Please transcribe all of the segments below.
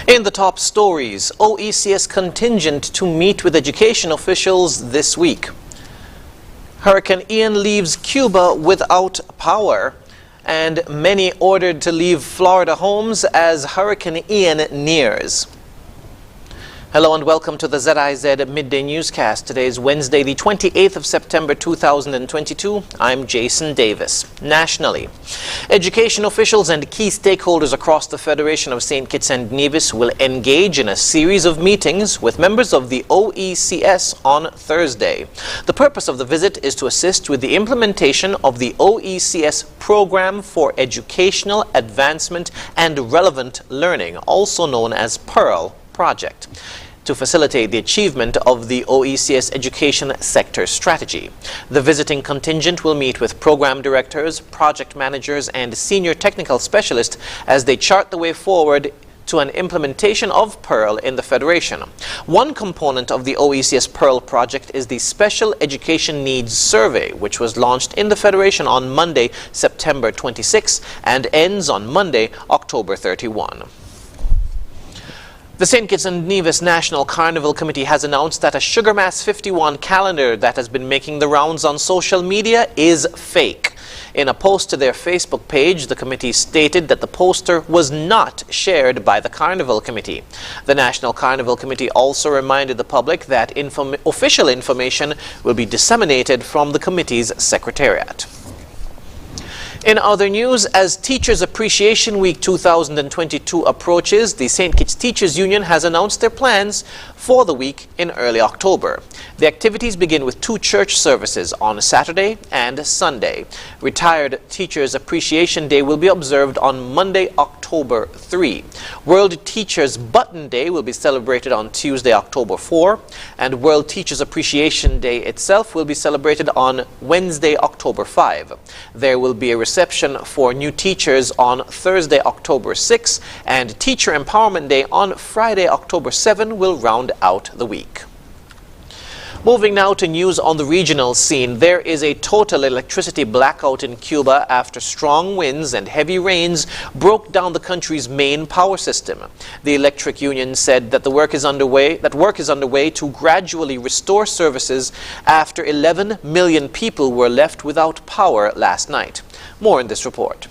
In the top stories, OECS contingent to meet with education officials this week. Hurricane Ian leaves Cuba without power, and many ordered to leave Florida homes as Hurricane Ian nears. Hello and welcome to the ZIZ Midday Newscast. Today is Wednesday, the 28th of September 2022. I'm Jason Davis. Nationally, education officials and key stakeholders across the Federation of St. Kitts and Nevis will engage in a series of meetings with members of the OECS on Thursday. The purpose of the visit is to assist with the implementation of the OECS Program for Educational Advancement and Relevant Learning, also known as PEARL project, to facilitate the achievement of the OECS education sector strategy. The visiting contingent will meet with program directors, project managers, and senior technical specialists as they chart the way forward to an implementation of PEARL in the Federation. One component of the OECS PEARL project is the Special Education Needs Survey, which was launched in the Federation on Monday, September 26, and ends on Monday, October 31. The St. Kitts and Nevis National Carnival Committee has announced that a Sugar Mass 51 calendar that has been making the rounds on social media is fake. In a post to their Facebook page, the committee stated that the poster was not shared by the Carnival Committee. The National Carnival Committee also reminded the public that official information will be disseminated from the committee's secretariat. In other news, as Teachers Appreciation Week 2022 approaches, the St. Kitts Teachers Union has announced their plans for the week in early October. The activities begin with 2 church services on Saturday and Sunday. Retired Teachers Appreciation Day will be observed on Monday, October 3. World Teachers Button Day will be celebrated on Tuesday, October 4, and World Teachers Appreciation Day itself will be celebrated on Wednesday, October 5. There will be a reception for new teachers on Thursday, October 6, and Teacher Empowerment Day on Friday, October 7 will round out the week. Moving now to news on the regional scene, there is a total electricity blackout in Cuba after strong winds and heavy rains broke down the country's main power system. The electric union said that work is underway to gradually restore services after 11 million people were left without power last night. More in this report.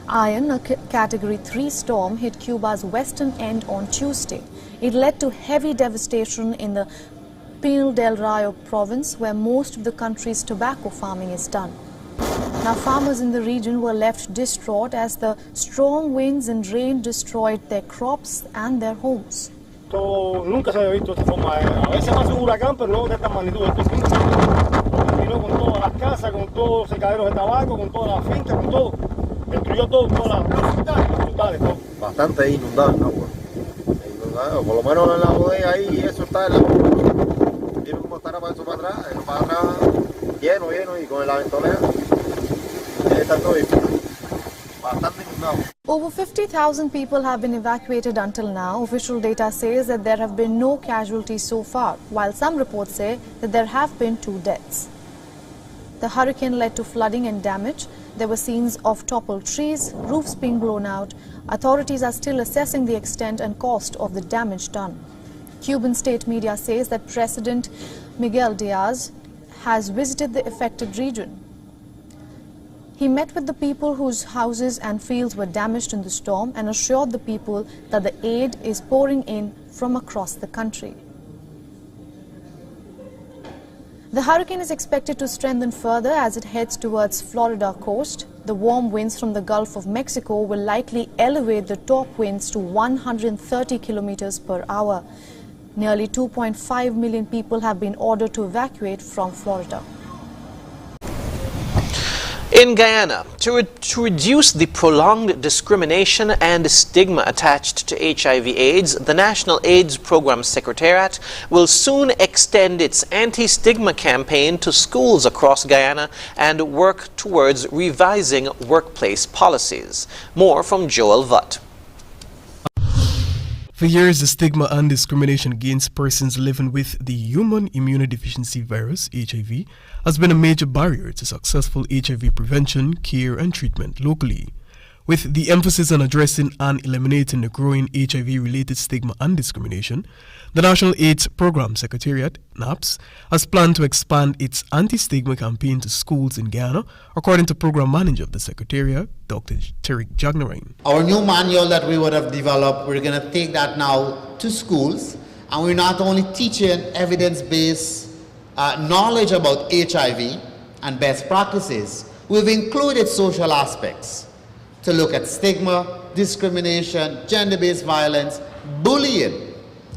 Ian, a Category 3 storm, hit Cuba's western end on Tuesday. It led to heavy devastation in the Pinar del Rio province, where most of the country's tobacco farming is done. Now, farmers in the region were left distraught as the strong winds and rain destroyed their crops and their homes. Nunca se había visto esta forma. A veces pasa un huracán, pero no de esta magnitud. Esto terminó con todas las casas, con todos los secaderos de tabaco, con todas las fincas, con todo. Destruyó todo, todas las frutales, todo. Bastante inundado el agua. Inundado, por lo menos en la bodega ahí, eso está en la bodega. Mira cómo estará para eso para atrás, lleno y con la ventolera. Está todo bastante inundado. Over 50,000 people have been evacuated until now. Official data says that there have been no casualties so far, while some reports say that there have been 2 deaths. The hurricane led to flooding and damage. There were scenes of toppled trees, roofs being blown out. Authorities are still assessing the extent and cost of the damage done. Cuban state media says that President Miguel Diaz has visited the affected region. He met with the people whose houses and fields were damaged in the storm and assured the people that the aid is pouring in from across the country. The hurricane is expected to strengthen further as it heads towards Florida coast. The warm winds from the Gulf of Mexico will likely elevate the top winds to 130 kilometers per hour. Nearly 2.5 million people have been ordered to evacuate from Florida. In Guyana, to reduce the prolonged discrimination and stigma attached to HIV/AIDS, the National AIDS Program Secretariat will soon extend its anti-stigma campaign to schools across Guyana and work towards revising workplace policies. More from Joel Vutt. For years, the stigma and discrimination against persons living with the human immunodeficiency virus, HIV, has been a major barrier to successful HIV prevention, care and treatment locally. With the emphasis on addressing and eliminating the growing HIV-related stigma and discrimination, the National AIDS Program Secretariat, NAPS, has planned to expand its anti-stigma campaign to schools in Ghana, according to Program Manager of the Secretariat, Dr. Terry Jagnarine. Our new manual that we would have developed, we're going to take that now to schools, and we're not only teaching evidence-based knowledge about HIV and best practices, we've included social aspects to look at stigma, discrimination, gender-based violence, bullying.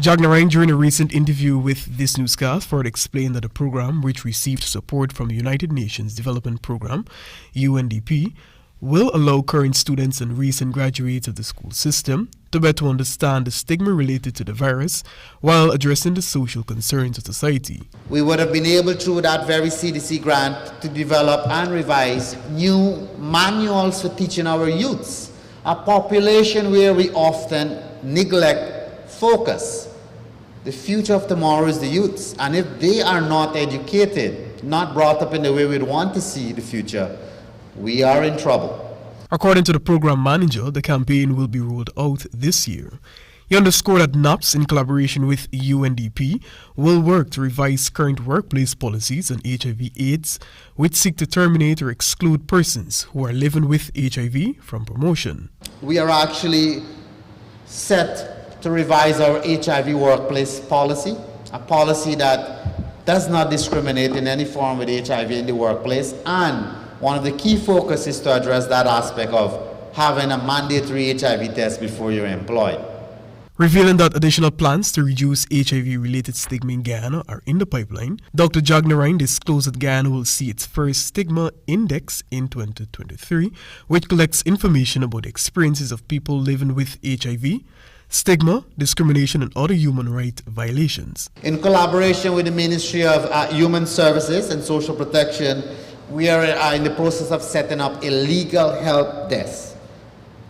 Jagnarine, during a recent interview with this newscast, further explained that the program, which received support from the United Nations Development Program, UNDP, will allow current students and recent graduates of the school system to better understand the stigma related to the virus while addressing the social concerns of society. We would have been able, through that very CDC grant, to develop and revise new manuals for teaching our youths, a population where we often neglect focus. The future of tomorrow is the youths, and if they are not educated, not brought up in the way we'd want to see the future, we are in trouble. According to the program manager, the campaign will be rolled out this year. He underscored that NAPS, in collaboration with UNDP, will work to revise current workplace policies on HIV/AIDS, which seek to terminate or exclude persons who are living with HIV from promotion. We are actually set to revise our HIV workplace policy, a policy that does not discriminate in any form with HIV in the workplace, and one of the key focuses is to address that aspect of having a mandatory HIV test before you're employed. Revealing that additional plans to reduce HIV-related stigma in Ghana are in the pipeline, Dr. Jagnarine disclosed that Ghana will see its first stigma index in 2023, which collects information about the experiences of people living with HIV, stigma, discrimination, and other human rights violations. In collaboration with the Ministry of Human Services and Social Protection, we are in the process of setting up a legal help desk.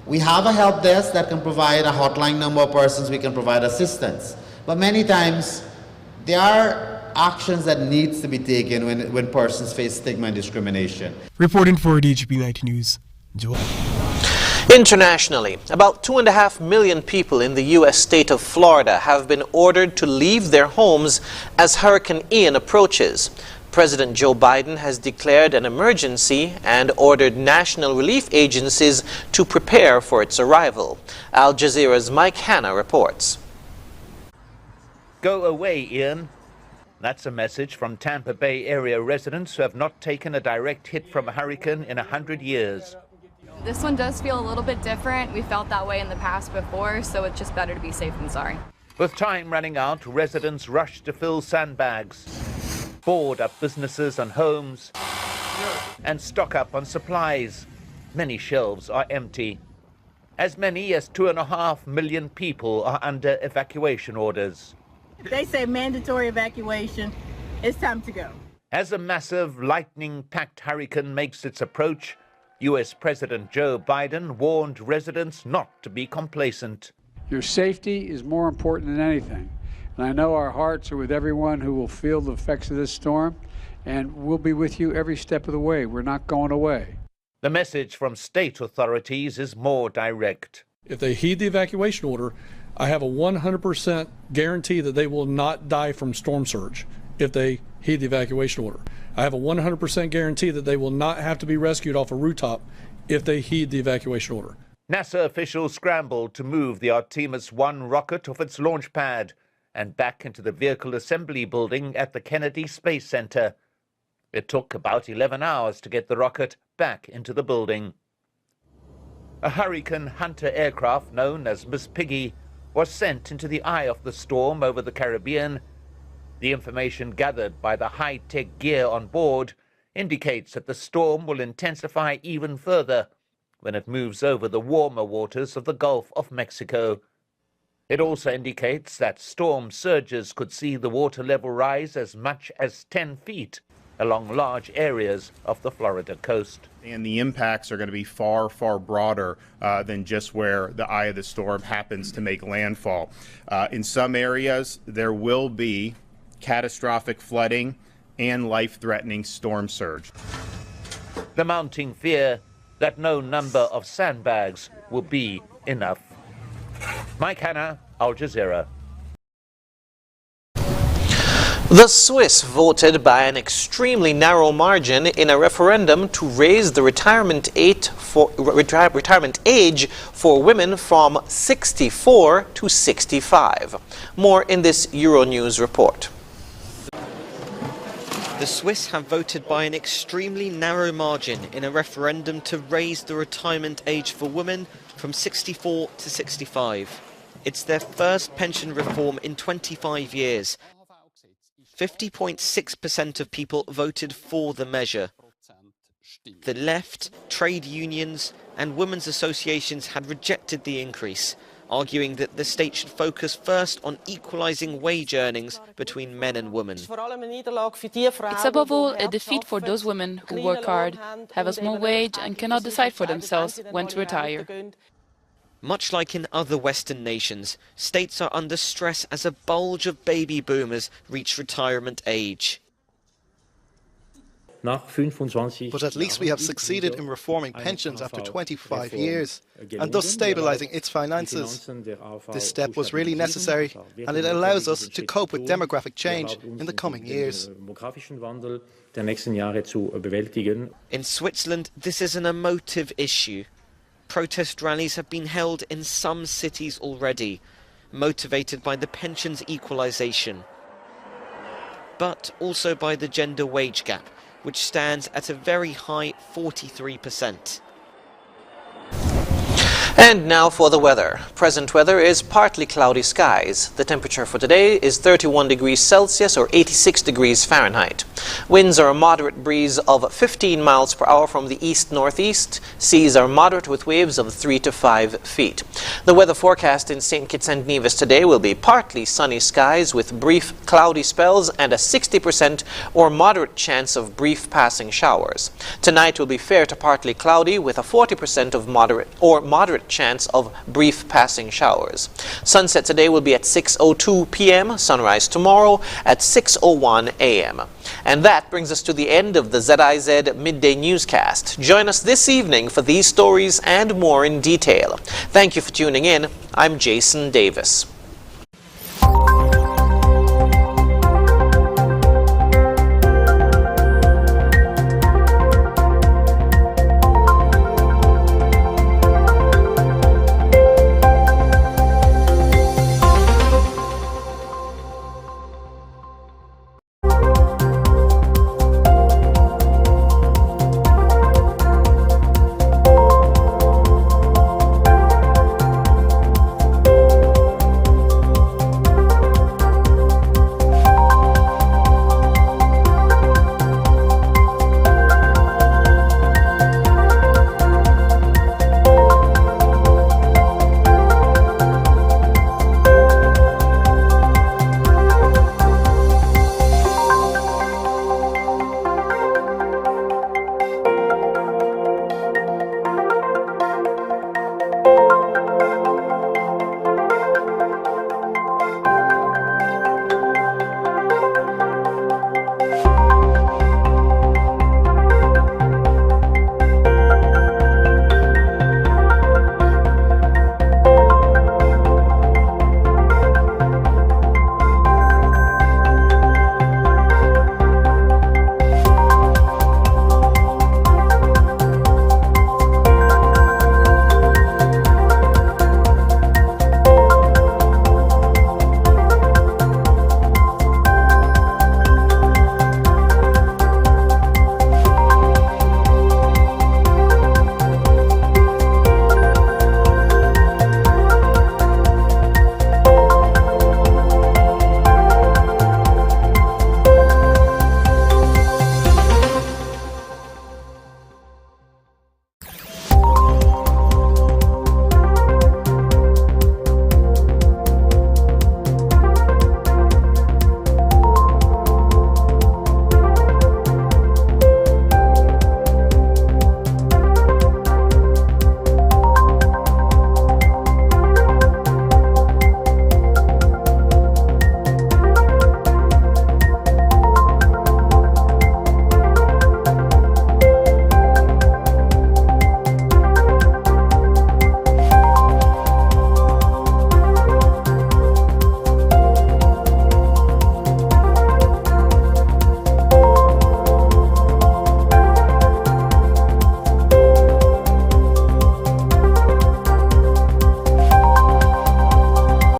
We have a help desk that can provide a hotline number of persons we can provide assistance. But many times, there are actions that needs to be taken when persons face stigma and discrimination. Reporting for DHP 90 News, Joel. Internationally, about 2.5 million people in the U.S. state of Florida have been ordered to leave their homes as Hurricane Ian approaches. President Joe Biden has declared an emergency and ordered national relief agencies to prepare for its arrival. Al Jazeera's Mike Hanna reports. Go away, Ian. That's a message from Tampa Bay area residents who have not taken a direct hit from a hurricane in 100 years. This one does feel a little bit different. We felt that way in the past before, so it's just better to be safe than sorry. With time running out, residents rush to fill sandbags, board up businesses and homes, and stock up on supplies. Many shelves are empty. As many as 2.5 million people are under evacuation orders. They say mandatory evacuation. It's time to go. As a massive lightning-packed hurricane makes its approach, U.S. President Joe Biden warned residents not to be complacent. Your safety is more important than anything. And I know our hearts are with everyone who will feel the effects of this storm, and we'll be with you every step of the way. We're not going away. The message from state authorities is more direct. If they heed the evacuation order, I have a 100% guarantee that they will not die from storm surge if they heed the evacuation order. I have a 100% guarantee that they will not have to be rescued off a rooftop if they heed the evacuation order. NASA officials scrambled to move the Artemis 1 rocket off its launch pad and back into the vehicle assembly building at the Kennedy Space Center. It took about 11 hours to get the rocket back into the building. A Hurricane Hunter aircraft known as Miss Piggy was sent into the eye of the storm over the Caribbean. The information gathered by the high-tech gear on board indicates that the storm will intensify even further when it moves over the warmer waters of the Gulf of Mexico. It also indicates that storm surges could see the water level rise as much as 10 feet along large areas of the Florida coast. And the impacts are going to be far, far broader than just where the eye of the storm happens to make landfall. In some areas, there will be catastrophic flooding and life-threatening storm surge. The mounting fear that no number of sandbags will be enough. Mike Hanna, Al Jazeera. The Swiss voted by an extremely narrow margin in a referendum to raise the retirement age for women from 64 to 65. More in this Euronews report. The Swiss have voted by an extremely narrow margin in a referendum to raise the retirement age for women from 64 to 65. It's their first pension reform in 25 years. 50.6% of people voted for the measure. The left, trade unions and women's associations had rejected the increase, arguing that the state should focus first on equalising wage earnings between men and women. It's above all a defeat for those women who work hard, have a small wage and cannot decide for themselves when to retire. Much like in other Western nations, states are under stress as a bulge of baby boomers reach retirement age. But at least we have succeeded in reforming pensions after 25 years, and thus stabilising its finances. This step was really necessary, and it allows us to cope with demographic change in the coming years. In Switzerland, this is an emotive issue. Protest rallies have been held in some cities already, motivated by the pensions equalisation, but also by the gender wage gap, which stands at a very high 43%. And now for the weather. Present weather is partly cloudy skies. The temperature for today is 31 degrees Celsius or 86 degrees Fahrenheit. Winds are a moderate breeze of 15 miles per hour from the east-northeast. Seas are moderate with waves of 3 to 5 feet. The weather forecast in St. Kitts and Nevis today will be partly sunny skies with brief cloudy spells and a 60% or moderate chance of brief passing showers. Tonight will be fair to partly cloudy with a 40% of moderate chance of brief passing showers. Sunset today will be at 6:02 p.m., sunrise tomorrow at 6:01 a.m. And that brings us to the end of the ZIZ Midday Newscast. Join us this evening for these stories and more in detail. Thank you for tuning in. I'm Jason Davis.